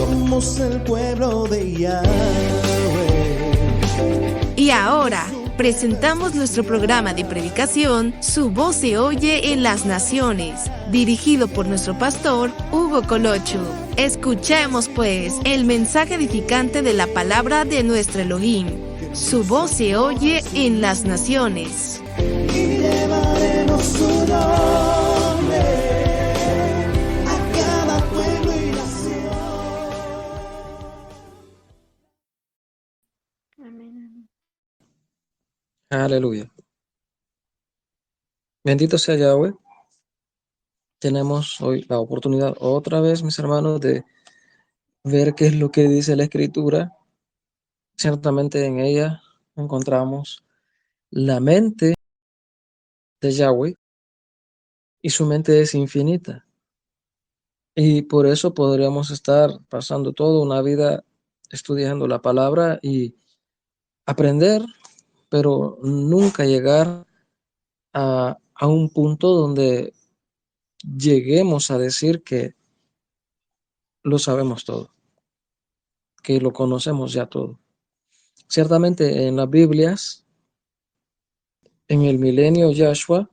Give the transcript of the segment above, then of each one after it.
Somos el pueblo de Yahweh. Y ahora presentamos nuestro programa de predicación, Su voz se oye en las naciones, dirigido por nuestro pastor Hugo Colocho. Escuchemos pues el mensaje edificante de la palabra de nuestro Elohim. Su voz se oye en las naciones. Y llevaremos su nombre a cada pueblo y nación. Amén. Aleluya. Bendito sea Yahweh. Tenemos hoy la oportunidad otra vez, mis hermanos, de ver qué es lo que dice la Escritura. Ciertamente en ella encontramos la mente de Yahweh y su mente es infinita. Y por eso podríamos estar pasando toda una vida estudiando la palabra y aprender, pero nunca llegar a un punto donde lleguemos a decir que lo sabemos todo, que lo conocemos ya todo. Ciertamente en las Biblias, en el milenio Yahshua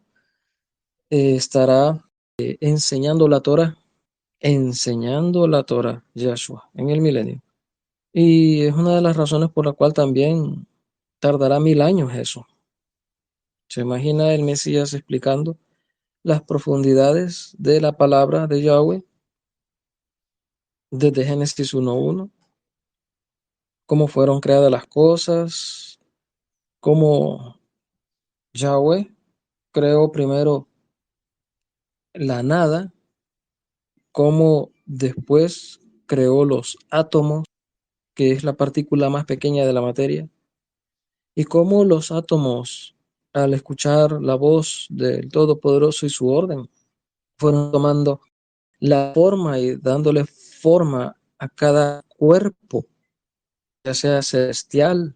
estará enseñando la Torah, Yahshua, en el milenio. Y es una de las razones por la cual también tardará 1000 años eso. ¿Se imagina el Mesías explicando las profundidades de la palabra de Yahweh desde Génesis 1:1? Cómo fueron creadas las cosas, cómo Yahweh creó primero la nada, cómo después creó los átomos, que es la partícula más pequeña de la materia, y cómo los átomos, al escuchar la voz del Todopoderoso y su orden, fueron tomando la forma y dándole forma a cada cuerpo, ya sea celestial,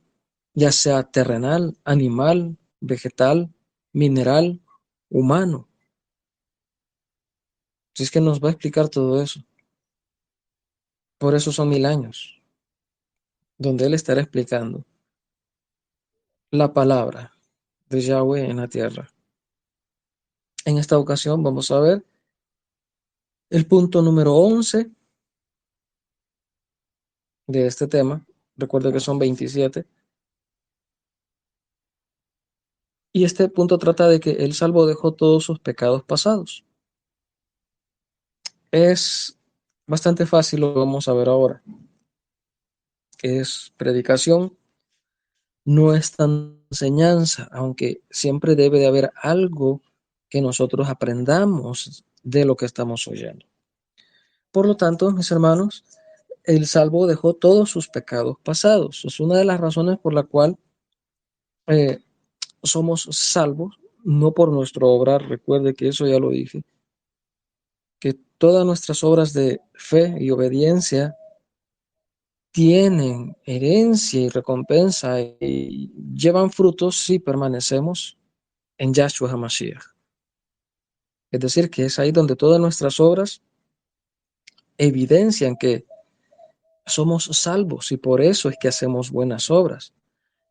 ya sea terrenal, animal, vegetal, mineral, humano. Si es que nos va a explicar todo eso. Por eso son 1000 años, donde Él estará explicando la palabra de Yahweh en la tierra. En esta ocasión vamos a ver el punto número 11 de este tema. Recuerda que son 27. Y este punto trata de que el salvo dejó todos sus pecados pasados. Es bastante fácil, lo vamos a ver ahora. Es predicación, no es tan enseñanza, aunque siempre debe de haber algo que nosotros aprendamos de lo que estamos oyendo. Por lo tanto, mis hermanos, el salvo dejó todos sus pecados pasados. Es una de las razones por la cual somos salvos, no por nuestro obrar. Recuerde que eso ya lo dije, que todas nuestras obras de fe y obediencia tienen herencia y recompensa y llevan frutos si permanecemos en Yahshua HaMashiach. Es decir, que es ahí donde todas nuestras obras evidencian que somos salvos y por eso es que hacemos buenas obras.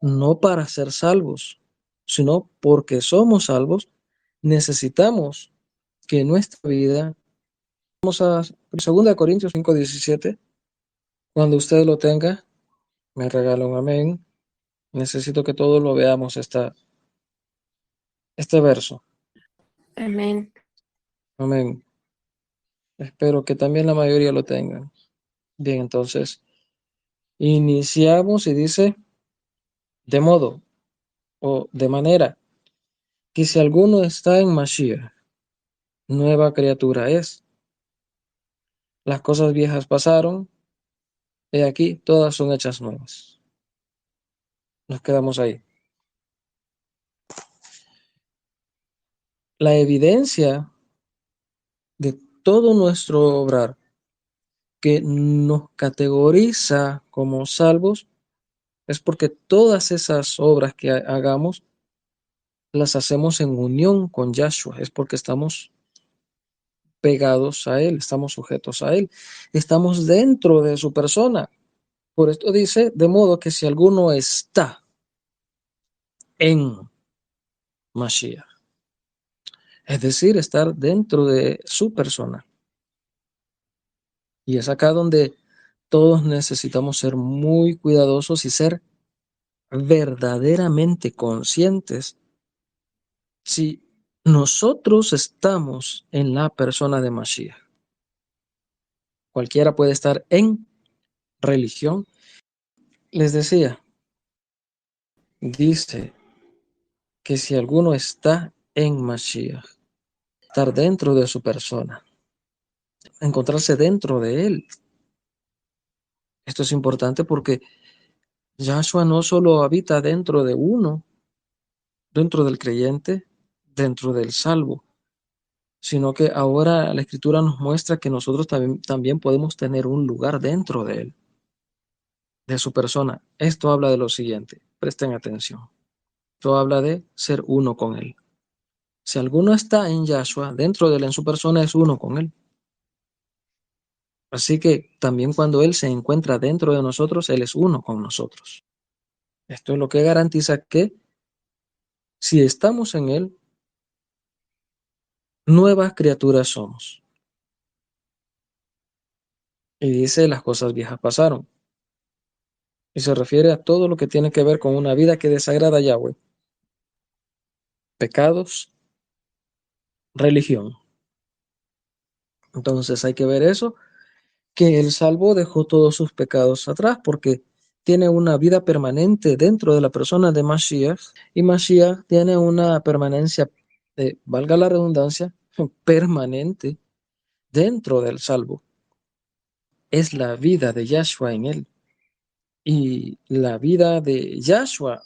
No para ser salvos, sino porque somos salvos, necesitamos que nuestra vida, vamos a 2 Corintios 5:17, cuando usted lo tenga, me regala un amén. Necesito que todos lo veamos este verso. Amén. Amén. Espero que también la mayoría lo tengan. Bien, entonces, iniciamos y dice, de modo o de manera que si alguno está en Mashiach, nueva criatura es. Las cosas viejas pasaron, he aquí, todas son hechas nuevas. Nos quedamos ahí. La evidencia de todo nuestro obrar que nos categoriza como salvos es porque todas esas obras que hagamos las hacemos en unión con Yahshua, es porque estamos pegados a Él, estamos sujetos a Él, estamos dentro de su persona. Por esto dice, de modo que si alguno está en Mashiach, es decir, estar dentro de su persona. Y es acá donde todos necesitamos ser muy cuidadosos y ser verdaderamente conscientes si nosotros estamos en la persona de Mashiach. Cualquiera puede estar en religión. Les decía, dice que si alguno está en Mashiach, estar dentro de su persona, encontrarse dentro de él. Esto es importante porque Yahshua no solo habita dentro de uno, dentro del creyente, dentro del salvo, sino que ahora la Escritura nos muestra que nosotros también podemos tener un lugar dentro de él, de su persona. Esto habla de lo siguiente, presten atención. Esto habla de ser uno con él. Si alguno está en Yahshua, dentro de él, en su persona, es uno con él. Así que también cuando él se encuentra dentro de nosotros, él es uno con nosotros. Esto es lo que garantiza que si estamos en él, nuevas criaturas somos. Y dice, las cosas viejas pasaron. Y se refiere a todo lo que tiene que ver con una vida que desagrada a Yahweh. Pecados, religión. Entonces hay que ver eso, que el salvo dejó todos sus pecados atrás porque tiene una vida permanente dentro de la persona de Mashiach, y Mashiach tiene una permanencia, valga la redundancia, permanente dentro del salvo. Es la vida de Yahshua en él. Y la vida de Yahshua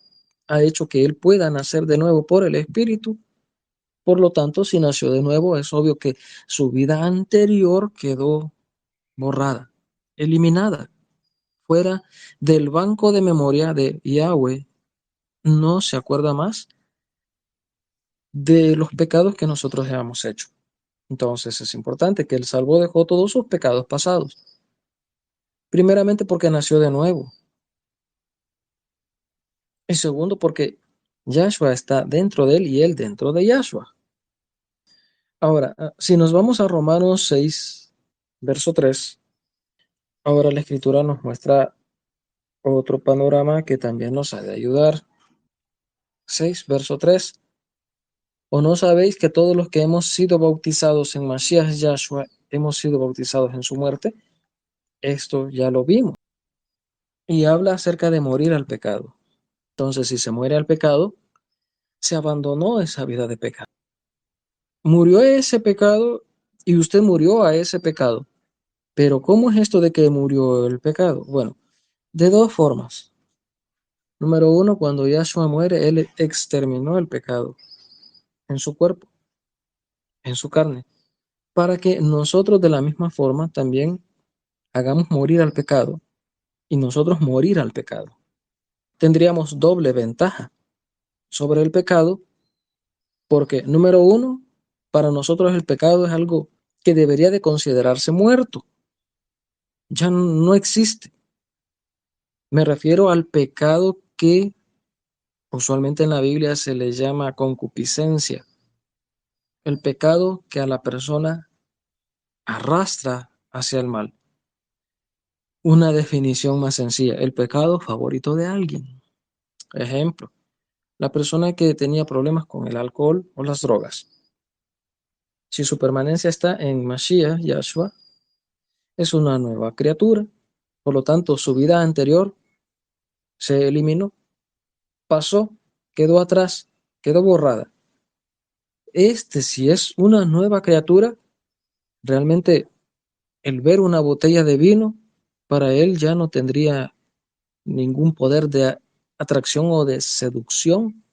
ha hecho que él pueda nacer de nuevo por el Espíritu. Por lo tanto, si nació de nuevo, es obvio que su vida anterior quedó borrada, eliminada, fuera del banco de memoria de Yahweh. No se acuerda más de los pecados que nosotros hayamos hecho. Entonces es importante que el salvo dejó todos sus pecados pasados. Primeramente porque nació de nuevo. Y segundo porque Yahshua está dentro de él y él dentro de Yahshua. Ahora, si nos vamos a Romanos 6, verso 3, ahora la Escritura nos muestra otro panorama que también nos ha de ayudar. 6, verso 3. ¿O no sabéis que todos los que hemos sido bautizados en Mashiach Yahshua hemos sido bautizados en su muerte? Esto ya lo vimos. Y habla acerca de morir al pecado. Entonces, si se muere al pecado, se abandonó esa vida de pecado. Murió ese pecado y usted murió a ese pecado. Pero ¿cómo es esto de que murió el pecado? Bueno, de dos formas. Número uno, cuando Yahshua muere, él exterminó el pecado en su cuerpo, en su carne, para que nosotros de la misma forma también hagamos morir al pecado y nosotros morir al pecado. Tendríamos doble ventaja sobre el pecado porque, número uno, para nosotros el pecado es algo que debería de considerarse muerto. Ya no existe. Me refiero al pecado que usualmente en la Biblia se le llama concupiscencia. El pecado que a la persona arrastra hacia el mal. Una definición más sencilla, el pecado favorito de alguien. Ejemplo, la persona que tenía problemas con el alcohol o las drogas. Si su permanencia está en Mashiach, Yahshua, es una nueva criatura. Por lo tanto, su vida anterior se eliminó, pasó, quedó atrás, quedó borrada. Si es una nueva criatura, realmente el ver una botella de vino, para él ya no tendría ningún poder de atracción o de seducción,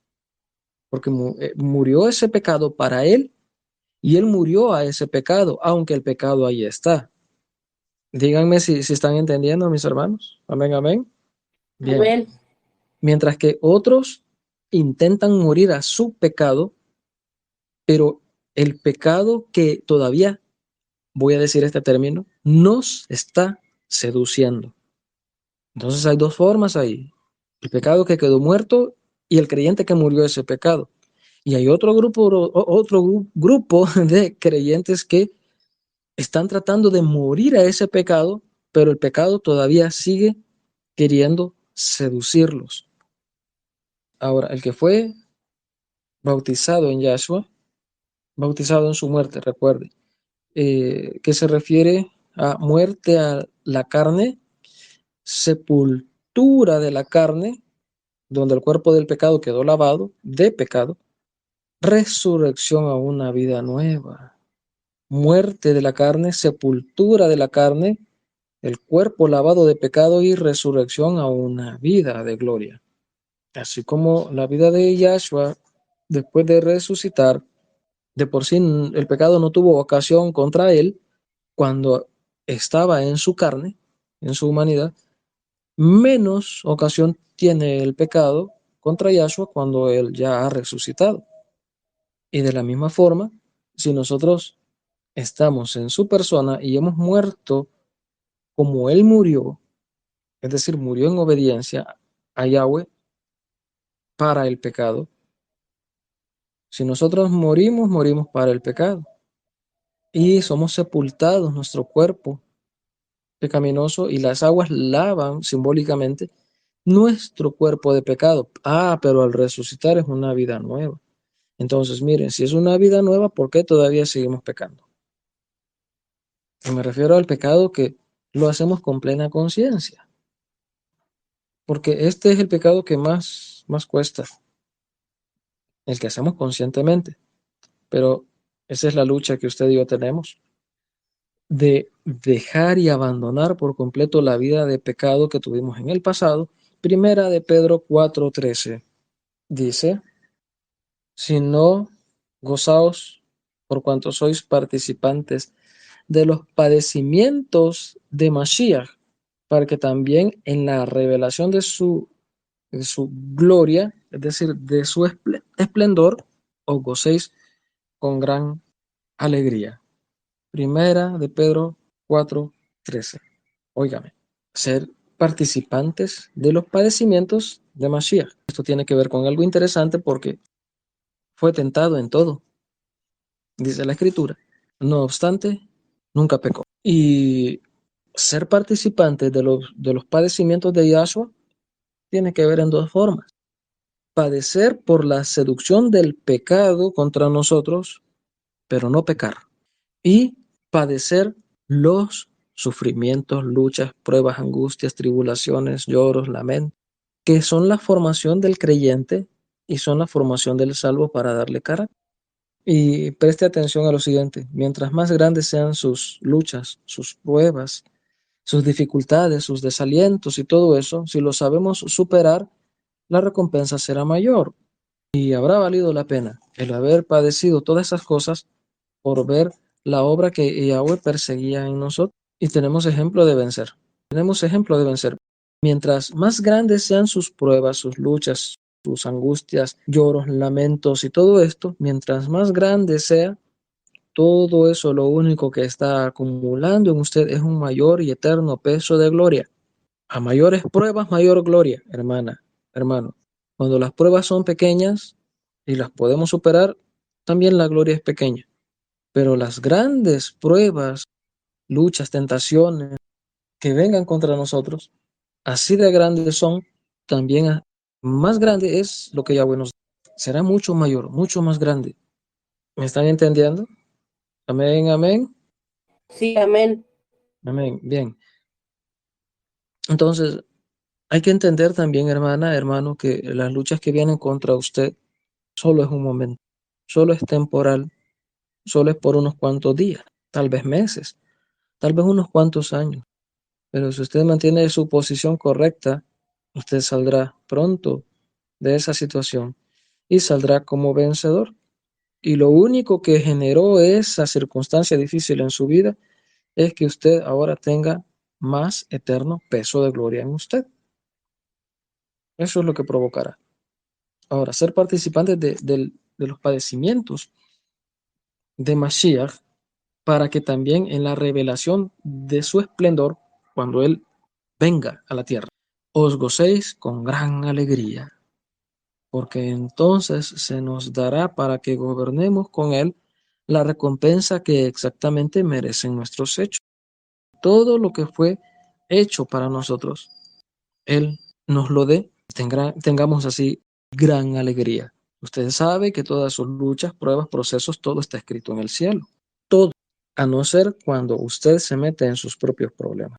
porque murió ese pecado para él y él murió a ese pecado, aunque el pecado ahí está. Díganme si están entendiendo, mis hermanos. Amén, amén. Bien. Amén. Mientras que otros intentan morir a su pecado, pero el pecado que todavía voy a decir este término, nos está seduciendo. Entonces hay dos formas ahí. El pecado que quedó muerto y el creyente que murió ese pecado. Y hay otro grupo de creyentes que están tratando de morir a ese pecado, pero el pecado todavía sigue queriendo seducirlos. Ahora, el que fue bautizado en Yahshua, bautizado en su muerte, recuerde, que se refiere a muerte a la carne, sepultura de la carne, donde el cuerpo del pecado quedó lavado de pecado, resurrección a una vida nueva, muerte de la carne, sepultura de la carne, el cuerpo lavado de pecado y resurrección a una vida de gloria. Así como la vida de Yahshua, después de resucitar, de por sí el pecado no tuvo ocasión contra él cuando estaba en su carne, en su humanidad, menos ocasión tiene el pecado contra Yahshua cuando él ya ha resucitado. Y de la misma forma, si nosotros estamos en su persona y hemos muerto como él murió, es decir, murió en obediencia a Yahweh para el pecado, si nosotros morimos, morimos para el pecado y somos sepultados, nuestro cuerpo pecaminoso y las aguas lavan simbólicamente nuestro cuerpo de pecado. Pero al resucitar es una vida nueva. Entonces, miren, si es una vida nueva, ¿por qué todavía seguimos pecando? Y me refiero al pecado que lo hacemos con plena conciencia, porque este es el pecado que más cuesta, el que hacemos conscientemente, pero esa es la lucha que usted y yo tenemos, de dejar y abandonar por completo la vida de pecado que tuvimos en el pasado. Primera de Pedro 4:13 dice, si no, gozaos por cuanto sois participantes de los padecimientos de Mashiach, para que también en la revelación de su gloria, es decir, de su esplendor, os gocéis con gran alegría. Primera de Pedro 4:13. Óigame, ser participantes de los padecimientos de Mashiach. Esto tiene que ver con algo interesante porque fue tentado en todo, dice la Escritura. No obstante, nunca pecó. Y ser participante de los padecimientos de Yahshua tiene que ver en dos formas. Padecer por la seducción del pecado contra nosotros, pero no pecar. Y padecer los sufrimientos, luchas, pruebas, angustias, tribulaciones, lloros, lamentos, que son la formación del creyente y son la formación del salvo para darle carácter. Y preste atención a lo siguiente, mientras más grandes sean sus luchas, sus pruebas, sus dificultades, sus desalientos y todo eso, si lo sabemos superar, la recompensa será mayor y habrá valido la pena el haber padecido todas esas cosas por ver la obra que Yahweh perseguía en nosotros. Y tenemos ejemplo de vencer. Tenemos ejemplo de vencer. Mientras más grandes sean sus pruebas, sus luchas, sus angustias, lloros, lamentos y todo esto, mientras más grande sea, todo eso lo único que está acumulando en usted es un mayor y eterno peso de gloria. A mayores pruebas, mayor gloria, hermana, hermano. Cuando las pruebas son pequeñas y las podemos superar, también la gloria es pequeña. Pero las grandes pruebas, luchas, tentaciones que vengan contra nosotros, así de grandes son, también más grande es lo que Yahweh nos da. Será mucho mayor, mucho más grande. ¿Me están entendiendo? Amén, amén, Sí, amén. amén. Bien. Entonces, hay que entender también, hermana, hermano, que las luchas que vienen contra usted solo es un momento, solo es temporal, solo es por unos cuantos días, tal vez meses, tal vez unos cuantos años. Pero si usted mantiene su posición correcta, usted saldrá pronto de esa situación y saldrá como vencedor. Y lo único que generó esa circunstancia difícil en su vida es que usted ahora tenga más eterno peso de gloria en usted. Eso es lo que provocará. Ahora, ser participante de los padecimientos de Mashiach para que también en la revelación de su esplendor, cuando Él venga a la tierra, os gocéis con gran alegría, porque entonces se nos dará para que gobernemos con Él la recompensa que exactamente merecen nuestros hechos. Todo lo que fue hecho para nosotros, Él nos lo dé, tengamos así gran alegría. Usted sabe que todas sus luchas, pruebas, procesos, todo está escrito en el cielo. Todo, a no ser cuando usted se mete en sus propios problemas.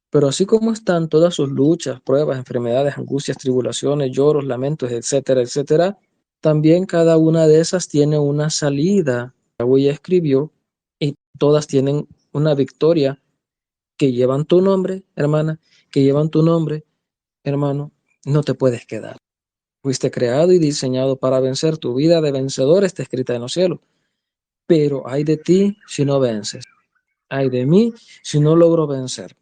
Pero así como están todas sus luchas, pruebas, enfermedades, angustias, tribulaciones, lloros, lamentos, etcétera, etcétera, también cada una de esas tiene una salida. Yahweh ya escribió y todas tienen una victoria que llevan tu nombre, hermana, que llevan tu nombre, hermano. No te puedes quedar. Fuiste creado y diseñado para vencer. Tu vida de vencedor está escrita en los cielos. Pero ay de ti si no vences. Ay de mí si no logro vencer.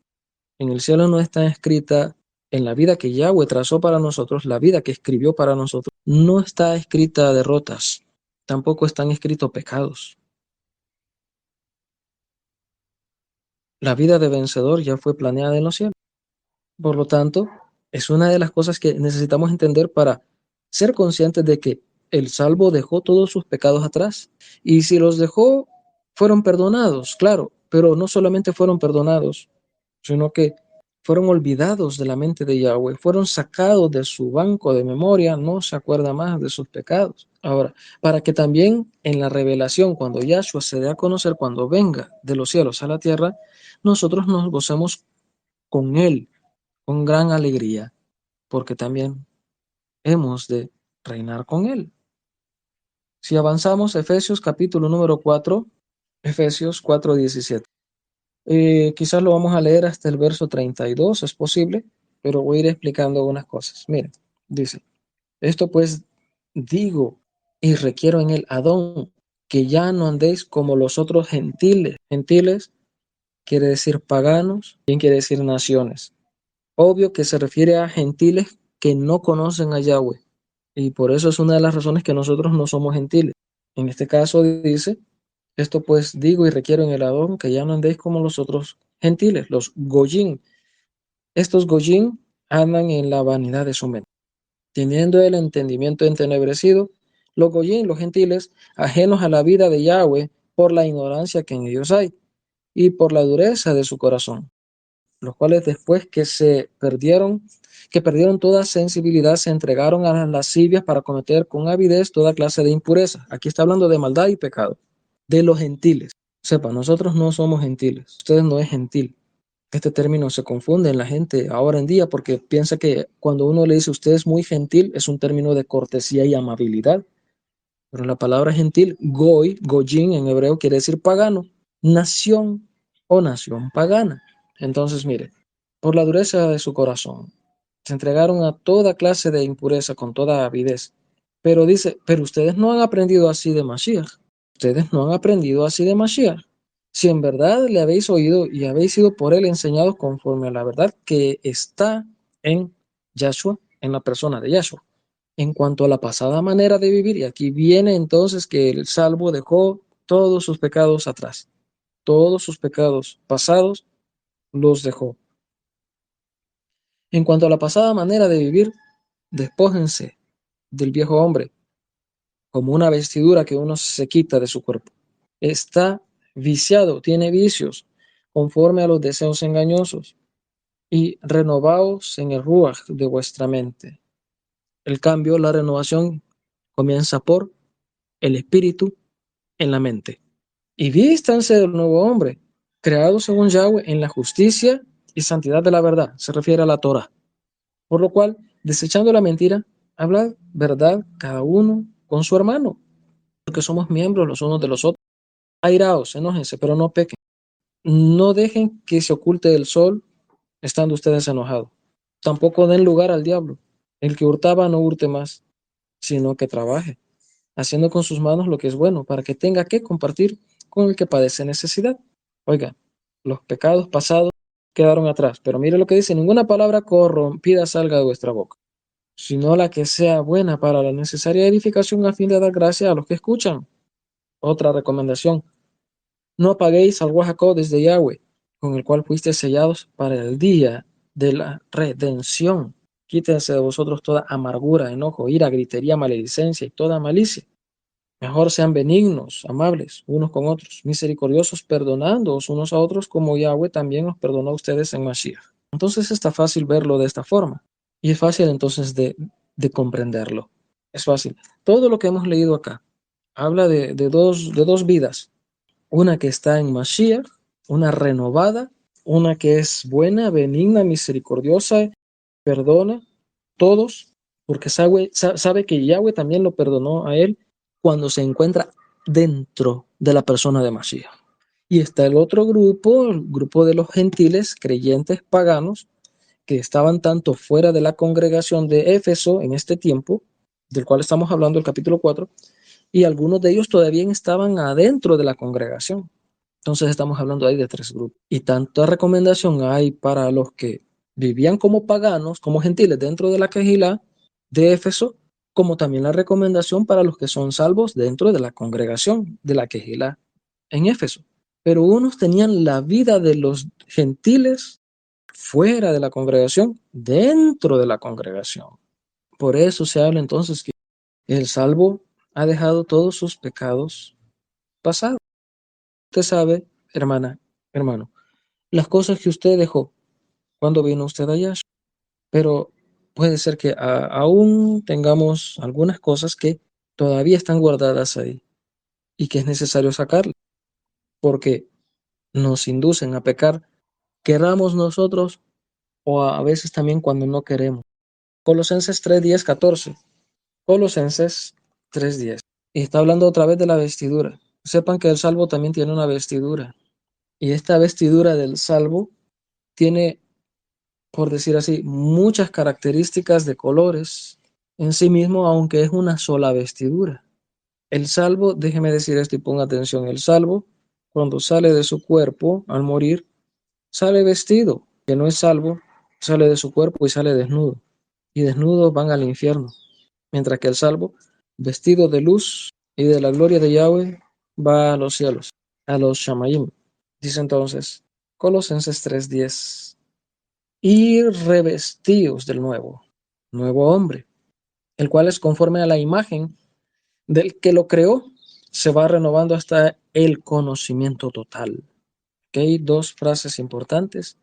En el cielo no está escrita, en la vida que Yahweh trazó para nosotros, la vida que escribió para nosotros, no está escrita derrotas, tampoco están escritos pecados. La vida de vencedor ya fue planeada en los cielos. Por lo tanto, es una de las cosas que necesitamos entender para ser conscientes de que el salvo dejó todos sus pecados atrás. Y si los dejó, fueron perdonados, claro, pero no solamente fueron perdonados, sino que fueron olvidados de la mente de Yahweh, fueron sacados de su banco de memoria, no se acuerda más de sus pecados. Ahora, para que también en la revelación, cuando Yahshua se dé a conocer, cuando venga de los cielos a la tierra, nosotros nos gocemos con Él, con gran alegría, porque también hemos de reinar con Él. Si avanzamos, Efesios capítulo número 4, Efesios 4:17. Quizás lo vamos a leer hasta el verso 32, es posible, pero voy a ir explicando algunas cosas. Miren, dice, esto pues digo y requiero en el Adón, que ya no andéis como los otros gentiles. Gentiles quiere decir paganos, bien quiere decir naciones. Obvio que se refiere a gentiles que no conocen a Yahweh. Y por eso es una de las razones que nosotros no somos gentiles. En este caso dice, esto pues digo y requiero en el Adón que ya no andéis como los otros gentiles, los goyim. Estos goyim andan en la vanidad de su mente, teniendo el entendimiento entenebrecido. Los goyim, los gentiles, ajenos a la vida de Yahweh por la ignorancia que en ellos hay y por la dureza de su corazón, los cuales después que perdieron toda sensibilidad, se entregaron a las lascivias para cometer con avidez toda clase de impureza. Aquí está hablando de maldad y pecado, de los gentiles. Sepa, nosotros no somos gentiles, ustedes no es gentil. Este término se confunde en la gente ahora en día porque piensa que cuando uno le dice usted es muy gentil, es un término de cortesía y amabilidad. Pero la palabra gentil, goy, goyim en hebreo quiere decir pagano, nación o nación pagana. Entonces, mire, por la dureza de su corazón, se entregaron a toda clase de impureza con toda avidez. Pero dice, pero ustedes no han aprendido así de Mashiach. Ustedes no han aprendido así de Mashiach. Si en verdad le habéis oído y habéis sido por él enseñados conforme a la verdad que está en Yahshua, en la persona de Yahshua. En cuanto a la pasada manera de vivir, y aquí viene entonces que el salvo dejó todos sus pecados atrás. Todos sus pecados pasados los dejó. En cuanto a la pasada manera de vivir, despójense del viejo hombre como una vestidura que uno se quita de su cuerpo. Está viciado, tiene vicios, conforme a los deseos engañosos, y renovaos en el ruaj de vuestra mente. El cambio, la renovación, comienza por el espíritu en la mente. Y vístanse del nuevo hombre, creado según Yahweh en la justicia y santidad de la verdad. Se refiere a la Torah. Por lo cual, desechando la mentira, hablad verdad cada uno con su hermano, porque somos miembros los unos de los otros. Airaos, enójense, pero no pequen. No dejen que se oculte el sol estando ustedes enojados. Tampoco den lugar al diablo. El que hurtaba no hurte más, sino que trabaje, haciendo con sus manos lo que es bueno, para que tenga que compartir con el que padece necesidad. Oiga, los pecados pasados quedaron atrás, pero mire lo que dice, ninguna palabra corrompida salga de vuestra boca, sino la que sea buena para la necesaria edificación a fin de dar gracia a los que escuchan. Otra recomendación, No apaguéis al Jacob desde Yahweh, con el cual fuisteis sellados para el día de la redención. Quítense de vosotros toda amargura, enojo, ira, gritería, maledicencia y toda malicia. Mejor sean benignos, amables, unos con otros, misericordiosos, perdonándoos unos a otros, como Yahweh también os perdonó a ustedes en Mashiach. Entonces está fácil verlo de esta forma. Y es fácil entonces de comprenderlo. Es fácil. Todo lo que hemos leído acá habla de dos vidas. Una que está en Mashiach, una renovada, una que es buena, benigna, misericordiosa, perdona todos, porque sabe que Yahweh también lo perdonó a él cuando se encuentra dentro de la persona de Mashiach. Y está el otro grupo, el grupo de los gentiles, creyentes paganos, que estaban tanto fuera de la congregación de Éfeso en este tiempo, del cual estamos hablando el capítulo 4, y algunos de ellos todavía estaban adentro de la congregación. Entonces estamos hablando ahí de tres grupos. Y tanta recomendación hay para los que vivían como paganos, como gentiles dentro de la Kehilá de Éfeso, como también la recomendación para los que son salvos dentro de la congregación de la Kehilá en Éfeso. Pero unos tenían la vida de los gentiles fuera de la congregación, dentro de la congregación. Por eso se habla entonces que el salvo ha dejado todos sus pecados pasados. Usted sabe, hermana, hermano, las cosas que usted dejó cuando vino usted allá, pero puede ser que aún tengamos algunas cosas que todavía están guardadas ahí y que es necesario sacarlas, porque nos inducen a pecar, queramos nosotros o a veces también cuando no queremos. Colosenses 3:10, 14. Colosenses 3:10. Y está hablando otra vez de la vestidura. Sepan que el salvo también tiene una vestidura. Y esta vestidura del salvo tiene, por decir así, muchas características de colores en sí mismo, aunque es una sola vestidura. El salvo, déjeme decir esto y ponga atención, el salvo, cuando sale de su cuerpo al morir, sale vestido. Que no es salvo, sale de su cuerpo y sale desnudo. Y desnudos van al infierno. Mientras que el salvo, vestido de luz y de la gloria de Yahweh, va a los cielos, a los Shamayim. Dice entonces, Colosenses 3:10, y revestidos del nuevo hombre, el cual es conforme a la imagen del que lo creó, se va renovando hasta el conocimiento total. Ok, dos frases importantes.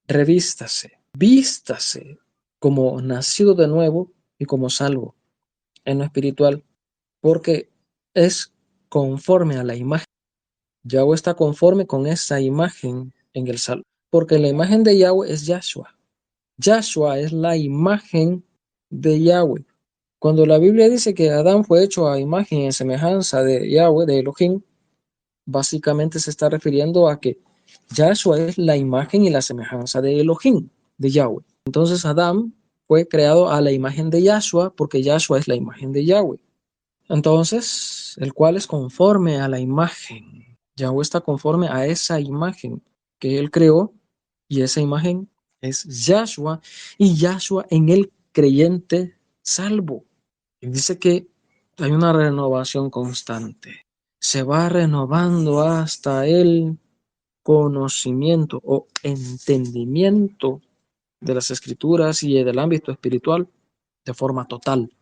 Revístase, vístase como nacido de nuevo y como salvo en lo espiritual, porque es conforme a la imagen. Yahweh está conforme con esa imagen en el salvo, porque la imagen de Yahweh es Yahshua. Yahshua es la imagen de Yahweh. Cuando la Biblia dice que Adán fue hecho a imagen y semejanza de Yahweh, de Elohim, básicamente se está refiriendo a que Yahshua es la imagen y la semejanza de Elohim, de Yahweh. Entonces Adán fue creado a la imagen de Yahshua porque Yahshua es la imagen de Yahweh. Entonces, el cual es conforme a la imagen. Yahweh está conforme a esa imagen que él creó y esa imagen es Yahshua y Yahshua en el creyente salvo. Y dice que hay una renovación constante. Se va renovando hasta el conocimiento o entendimiento de las escrituras y del ámbito espiritual de forma total.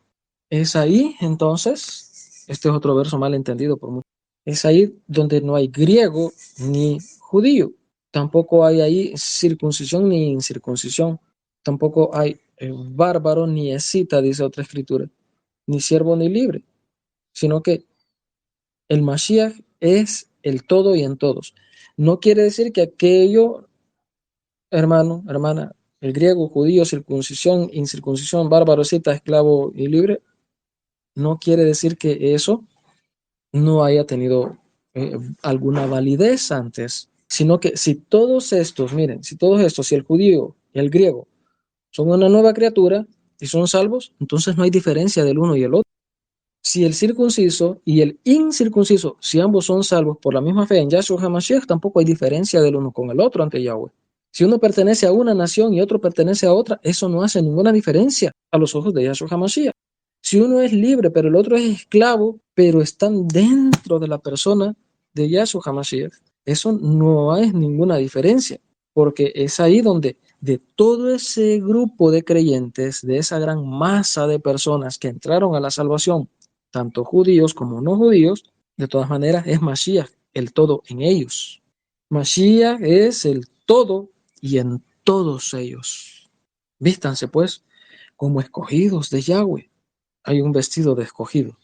Es ahí, entonces, este es otro verso mal entendido por muchos. Es ahí donde no hay griego ni judío. Tampoco hay ahí circuncisión ni incircuncisión. Tampoco hay bárbaro ni escita, dice otra escritura, ni siervo ni libre, sino que el Mashiach es el todo y en todos. No quiere decir que aquello, hermano, hermana, el griego, judío, circuncisión, incircuncisión, bárbaro, escita, esclavo y libre, no quiere decir que eso no haya tenido alguna validez antes, sino que si todos estos, miren, si todos estos, si el judío y el griego son una nueva criatura y son salvos, entonces no hay diferencia del uno y el otro. Si el circunciso y el incircunciso, si ambos son salvos por la misma fe en Yahshua HaMashiach, tampoco hay diferencia del uno con el otro ante Yahweh. Si uno pertenece a una nación y otro pertenece a otra, eso no hace ninguna diferencia a los ojos de Yahshua HaMashiach. Si uno es libre, pero el otro es esclavo, pero están dentro de la persona de Yahshua HaMashiach, Eso no es ninguna diferencia, porque es ahí donde de todo ese grupo de creyentes, de esa gran masa de personas que entraron a la salvación, tanto judíos como no judíos, de todas maneras es Mashiach, el todo en ellos. Mashiach es el todo y en todos ellos. Vístanse pues como escogidos de Yahweh. Hay un vestido de escogido.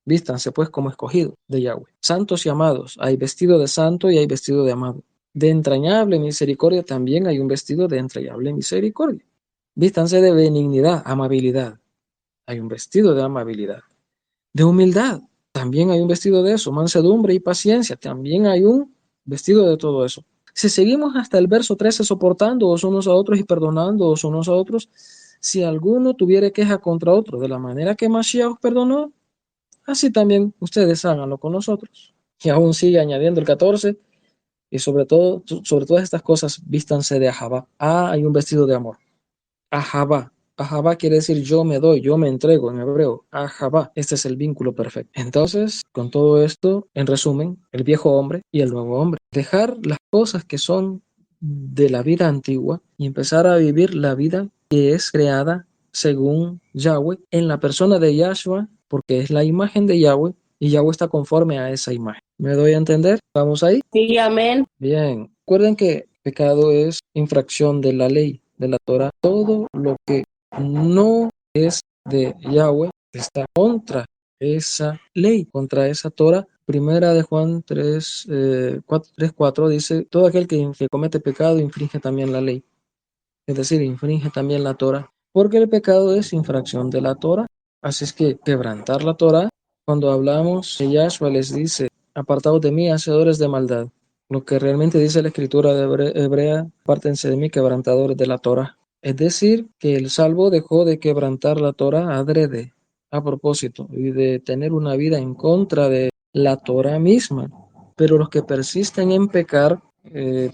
Vístanse pues como escogidos de Yahweh. Santos y amados. Hay vestido de santo y hay vestido de amado. De entrañable misericordia también hay un vestido de entrañable misericordia. Vístanse de benignidad, amabilidad. Hay un vestido de amabilidad. De humildad. También hay un vestido de eso. Mansedumbre y paciencia. También hay un vestido de todo eso. Si seguimos hasta el verso 13, soportándoos unos a otros y perdonándoos unos a otros, si alguno tuviere queja contra otro, de la manera que Mashiach os perdonó, así también ustedes háganlo con nosotros. Y aún sigue añadiendo el 14, y sobre todo, sobre todas estas cosas, vístanse de Ahabá. Hay un vestido de amor. Ahabá. Ahabá quiere decir yo me doy, yo me entrego en hebreo. Ahabá. Este es el vínculo perfecto. Entonces, con todo esto, en resumen, el viejo hombre y el nuevo hombre. Dejar las cosas que son de la vida antigua y empezar a vivir la vida que es creada según Yahweh en la persona de Yahshua, porque es la imagen de Yahweh y Yahweh está conforme a esa imagen. ¿Me doy a entender? ¿Vamos ahí? Sí, amén. Bien. Recuerden que pecado es infracción de la ley, de la Torah. Todo lo que no es de Yahweh está contra esa ley, contra esa Torah. Primera de Juan 3, 4 dice, todo aquel que comete pecado infringe también la ley. Es decir, infringe también la Torah, porque el pecado es infracción de la Torah. Así es que quebrantar la Torah, cuando hablamos de Yahshua les dice, apartados de mí, hacedores de maldad. Lo que realmente dice la escritura de hebrea, apártense de mí, quebrantadores de la Torah. Es decir, que el salvo dejó de quebrantar la Torah adrede, a propósito, y de tener una vida en contra de la Torah misma. Pero los que persisten en pecar,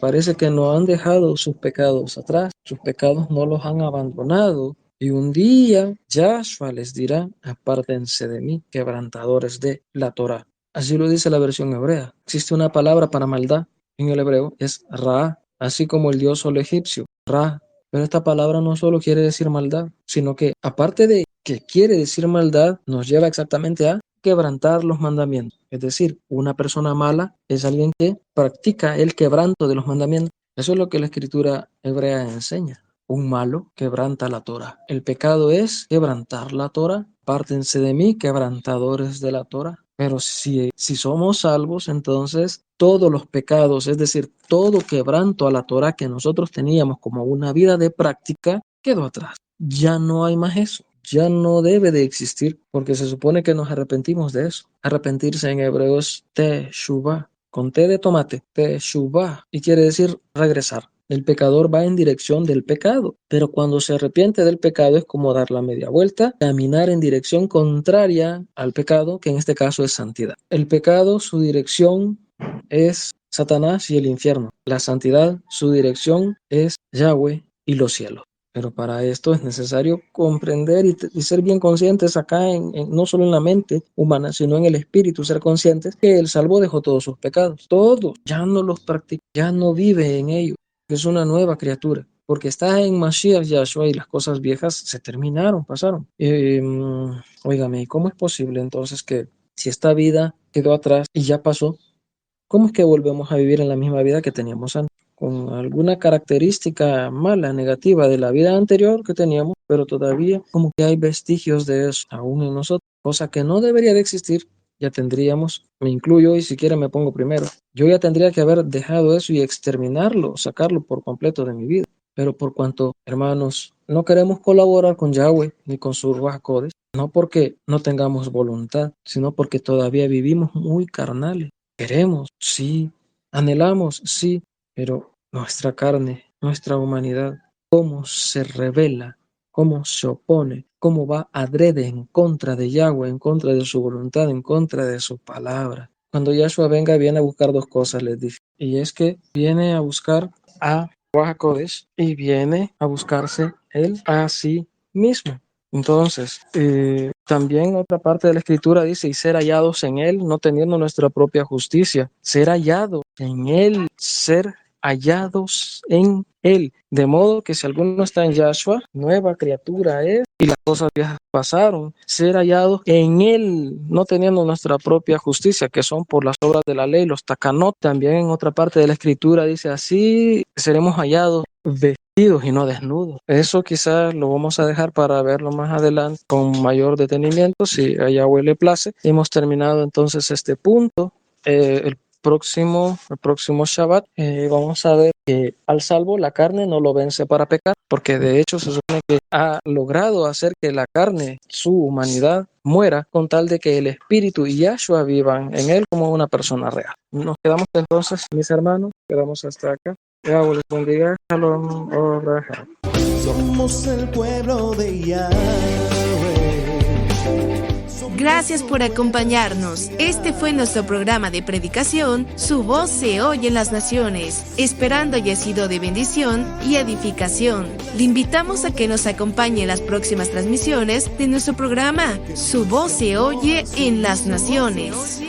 parece que no han dejado sus pecados atrás, sus pecados no los han abandonado. Y un día Yahshua les dirá, apártense de mí, quebrantadores de la Torah. Así lo dice la versión hebrea. Existe una palabra para maldad en el hebreo, es Ra, así como el dios sol egipcio, Ra. Pero esta palabra no solo quiere decir maldad, sino que aparte de que quiere decir maldad, nos lleva exactamente a quebrantar los mandamientos. Es decir, una persona mala es alguien que practica el quebranto de los mandamientos. Eso es lo que la escritura hebrea enseña. Un malo quebranta la Torah. El pecado es quebrantar la Torah. Apártense de mí, quebrantadores de la Torah. Pero si somos salvos, entonces todos los pecados, es decir, todo quebranto a la Torah que nosotros teníamos como una vida de práctica, quedó atrás. Ya no hay más eso. Ya no debe de existir, porque se supone que nos arrepentimos de eso. Arrepentirse en hebreo es teshuvah, con T de tomate, teshuvah, y quiere decir regresar. El pecador va en dirección del pecado, pero cuando se arrepiente del pecado es como dar la media vuelta, caminar en dirección contraria al pecado, que en este caso es santidad. El pecado, su dirección es Satanás y el infierno. La santidad, su dirección es Yahweh y los cielos. Pero para esto es necesario comprender y ser bien conscientes acá, no solo en la mente humana, sino en el espíritu, ser conscientes que el salvo dejó todos sus pecados. Todos, ya no los practica, ya no vive en ellos. Es una nueva criatura, porque está en Mashiach Yahshua y las cosas viejas se terminaron, pasaron. Óigame, ¿y cómo es posible entonces que si esta vida quedó atrás y ya pasó, cómo es que volvemos a vivir en la misma vida que teníamos antes? Con alguna característica mala, negativa de la vida anterior que teníamos, pero todavía como que hay vestigios de eso aún en nosotros, cosa que no debería de existir. Ya tendríamos, me incluyo y si quiere me pongo primero, yo ya tendría que haber dejado eso y exterminarlo, sacarlo por completo de mi vida. Pero por cuanto, hermanos, no queremos colaborar con Yahweh ni con su Ruach Kodesh, no porque no tengamos voluntad, sino porque todavía vivimos muy carnales. Queremos, sí, anhelamos, sí, pero nuestra carne, nuestra humanidad, cómo se revela, cómo se opone, cómo va adrede en contra de Yahweh, en contra de su voluntad, en contra de su palabra. Cuando Yahshua venga, viene a buscar dos cosas, les dije. Y es que viene a buscar a Ruach Kodesh y viene a buscarse él a sí mismo. Entonces, También otra parte de la escritura dice, y ser hallados en él, no teniendo nuestra propia justicia. Ser hallados en él, ser hallados en él. De modo que si alguno está en Yahshua, nueva criatura es, y las cosas viejas pasaron. Ser hallados en él, no teniendo nuestra propia justicia, que son por las obras de la ley, los takanot. También en otra parte de la escritura dice, así seremos hallados vestidos y no desnudos. Eso quizás lo vamos a dejar para verlo más adelante con mayor detenimiento, si a Yahweh le place. Hemos terminado entonces este punto. El próximo Shabbat vamos a ver que al salvo la carne no lo vence para pecar, porque de hecho se supone que ha logrado hacer que la carne, su humanidad, muera con tal de que el espíritu y Yahshua vivan en él como una persona real. Nos quedamos entonces, mis hermanos, quedamos hasta acá. Yahweh les bendiga. Shalom. Abraham. Somos el pueblo de Yahweh. Gracias por acompañarnos. Este fue nuestro programa de predicación, Su voz se oye en las naciones, esperando haya sido de bendición y edificación. Le invitamos a que nos acompañe en las próximas transmisiones de nuestro programa, Su voz se oye en las naciones.